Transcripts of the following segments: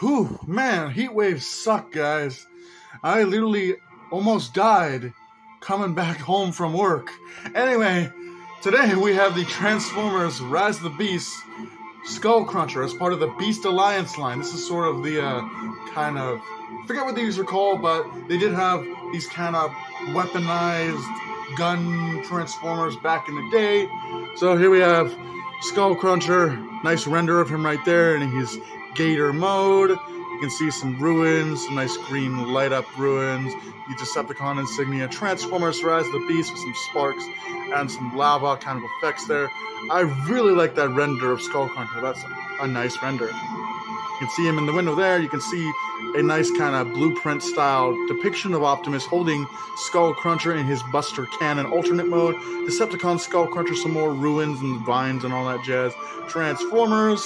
Whew, man, heat waves suck, guys. I literally almost died coming back home from work. Anyway, today we have the Transformers Rise of the Beast Skullcruncher as part of the Beast Alliance line. This is sort of the kind of, I forget what these are called, but they did have these kind of weaponized gun Transformers back in the day. So here we have Skullcruncher, nice render of him right there, and he's Gator mode. You can see some ruins, some nice green light up ruins, the Decepticon insignia, Transformers Rise of the Beast with some sparks and some lava kind of effects there. I really like that render of Skullcruncher. That's a nice render. You can see him in the window there. You can see a nice kind of blueprint style depiction of Optimus holding Skullcruncher in his Buster Cannon alternate mode. Decepticon Skullcruncher, some more ruins and vines and all that jazz. Transformers.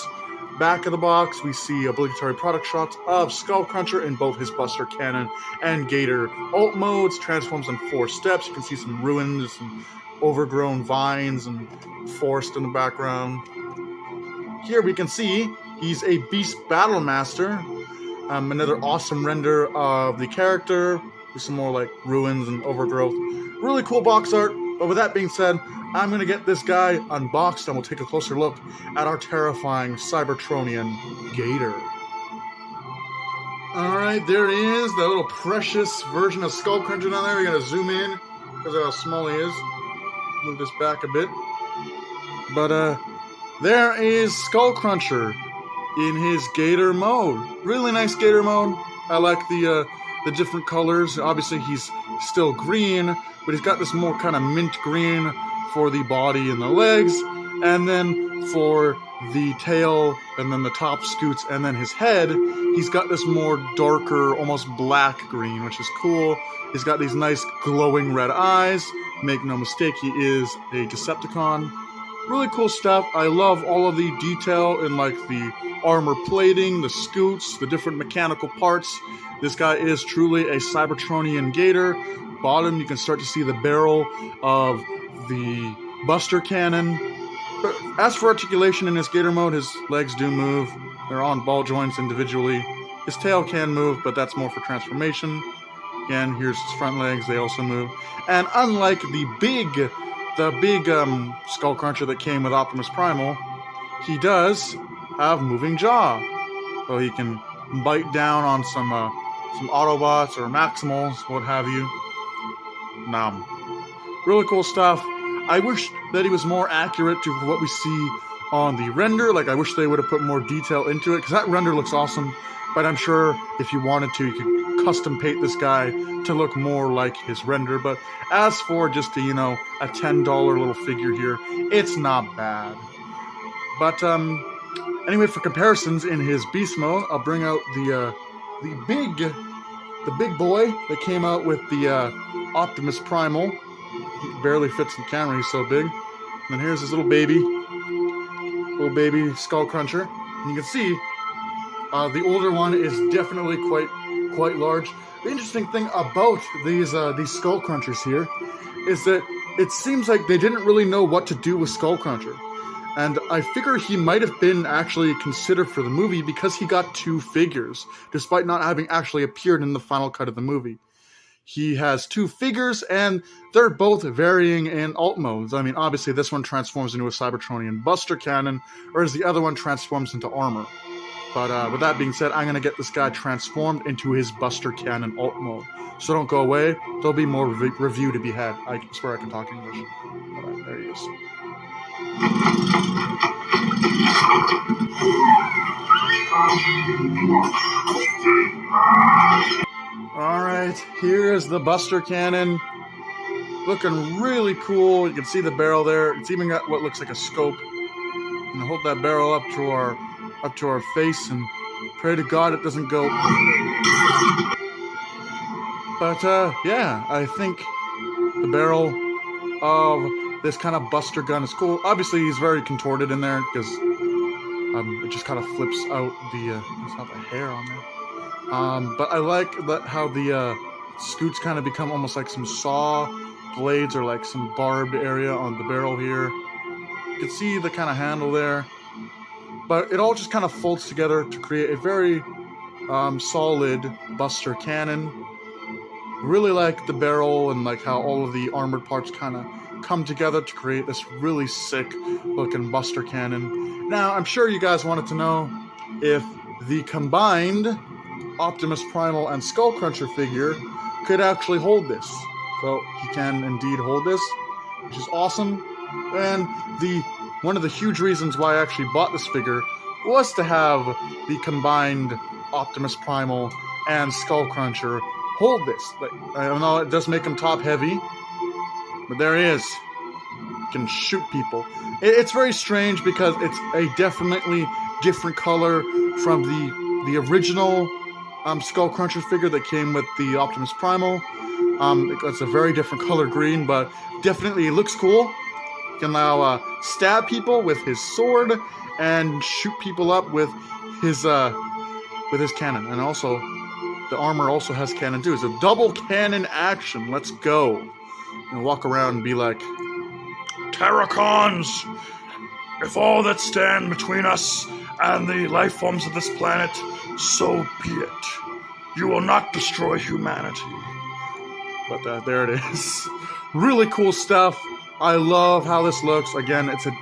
Back of the box, we see obligatory product shots of Skullcruncher in both his Buster Cannon and Gator alt modes. Transforms in 4 steps. You can see some ruins, some overgrown vines, and forest in the background. Here we can see he's a Beast Battle Master. Another awesome render of the character with some more like ruins and overgrowth. Really cool box art. But with that being said, I'm going to get this guy unboxed and we'll take a closer look at our terrifying Cybertronian Gator. Alright, there he is, the little precious version of Skullcruncher down there. We're going to zoom in because of how small he is. Move this back a bit. But there is Skullcruncher in his Gator mode. Really nice Gator mode. I like the different colors. Obviously he's still green, but he's got this more kind of mint green for the body and the legs, and then for the tail, and then the top scoots, and then his head, he's got this more darker, almost black green, which is cool. He's got these nice glowing red eyes. Make no mistake, he is a Decepticon. Really cool stuff. I love all of the detail in like the armor plating, the scoots, the different mechanical parts. This guy is truly a Cybertronian Gator. Bottom, you can start to see the barrel of the Buster Cannon. But as for articulation in his Gator mode, his legs do move. They're on ball joints individually. His tail can move, but that's more for transformation. Again, here's his front legs, they also move. And unlike the big Skullcruncher that came with Optimus Primal, he does have moving jaw. So he can bite down on some Autobots or Maximals, what have you. Really cool stuff. I wish that he was more accurate to what we see on the render. Like, I wish they would have put more detail into it, because that render looks awesome. But I'm sure if you wanted to, you could custom paint this guy to look more like his render. But as for just a $10 little figure here, it's not bad. But anyway, for comparisons in his beast mode, I'll bring out the big boy that came out with the Optimus Primal. He barely fits in the camera, he's so big. And then here's his little baby Skullcruncher. And you can see the older one is definitely quite large. The interesting thing about these Skullcrunchers here is that it seems like they didn't really know what to do with Skullcruncher. And I figure he might have been actually considered for the movie because he got 2 figures, despite not having actually appeared in the final cut of the movie. He has 2 figures, and they're both varying in alt modes. I mean, obviously this one transforms into a Cybertronian Buster Cannon, whereas the other one transforms into armor. But with that being said, I'm going to get this guy transformed into his Buster Cannon alt mode. So don't go away. There'll be more review to be had. I swear I can talk English. Alright, there he is. Alright, here's the Buster Cannon. Looking really cool. You can see the barrel there. It's even got what looks like a scope. And hold that barrel up to our face and pray to God it doesn't go. But yeah, I think the barrel of this kind of Buster gun is cool. Obviously, he's very contorted in there because it just kind of flips out the. It's not the hair on there. But I like how the scoots kind of become almost like some saw blades or like some barbed area on the barrel here. You can see the kind of handle there, but it all just kind of folds together to create a very solid Buster cannon. Really like the barrel and like how all of the armored parts kind of come together to create this really sick looking Buster cannon. Now, I'm sure you guys wanted to know if the combined Optimus Primal and Skullcruncher figure could actually hold this. So he can indeed hold this, which is awesome. And one of the huge reasons why I actually bought this figure was to have the combined Optimus Primal and Skullcruncher hold this. Like, I don't know, it does make him top heavy, but there he is. He can shoot people. It's very strange because it's a definitely different color from the original Skullcruncher figure that came with the Optimus Primal. It's a very different color green, but definitely it looks cool. He can now stab people with his sword and shoot people up with his cannon. And also, the armor also has cannon too. It's a double cannon action. Let's go. And walk around and be like, Terracons! If all that stand between us and the life forms of this planet, so be it. You will not destroy humanity. But there it is. Really cool stuff. I love how this looks. Again, it's an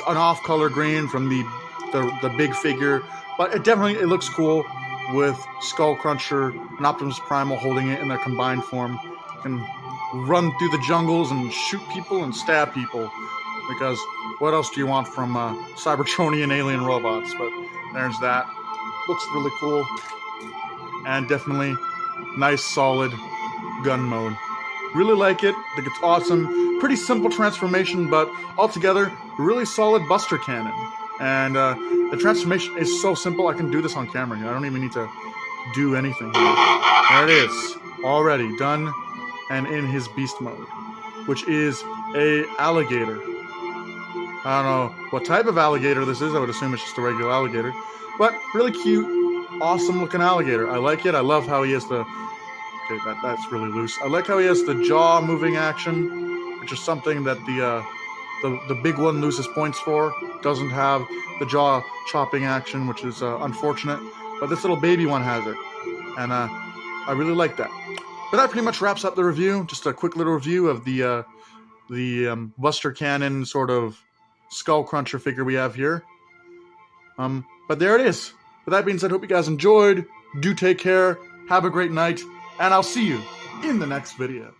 off-color green from the big figure, but it looks cool with Skullcruncher and Optimus Primal holding it in their combined form. You can run through the jungles and shoot people and stab people, because what else do you want from Cybertronian alien robots? But there's that. Looks really cool, and definitely nice solid gun mode. Really like it. I think it's awesome. Pretty simple transformation, but altogether really solid Buster cannon. And the transformation is so simple. I can do this on camera. I don't even need to do anything here. There it is, already done and in his beast mode, which is a alligator. I don't know what type of alligator this is. I would assume it's just a regular alligator, but really cute, awesome looking alligator. I like it. I love how he has the. Okay, that's really loose. I like how he has the jaw moving action, which is something that the big one loses points for. Doesn't have the jaw chopping action, which is unfortunate. But this little baby one has it, and I really like that. But that pretty much wraps up the review. Just a quick little review of the Buster Cannon sort of Skullcruncher figure we have here. But there it is. With that being said, hope you guys enjoyed. Do take care. Have a great night. And I'll see you in the next video.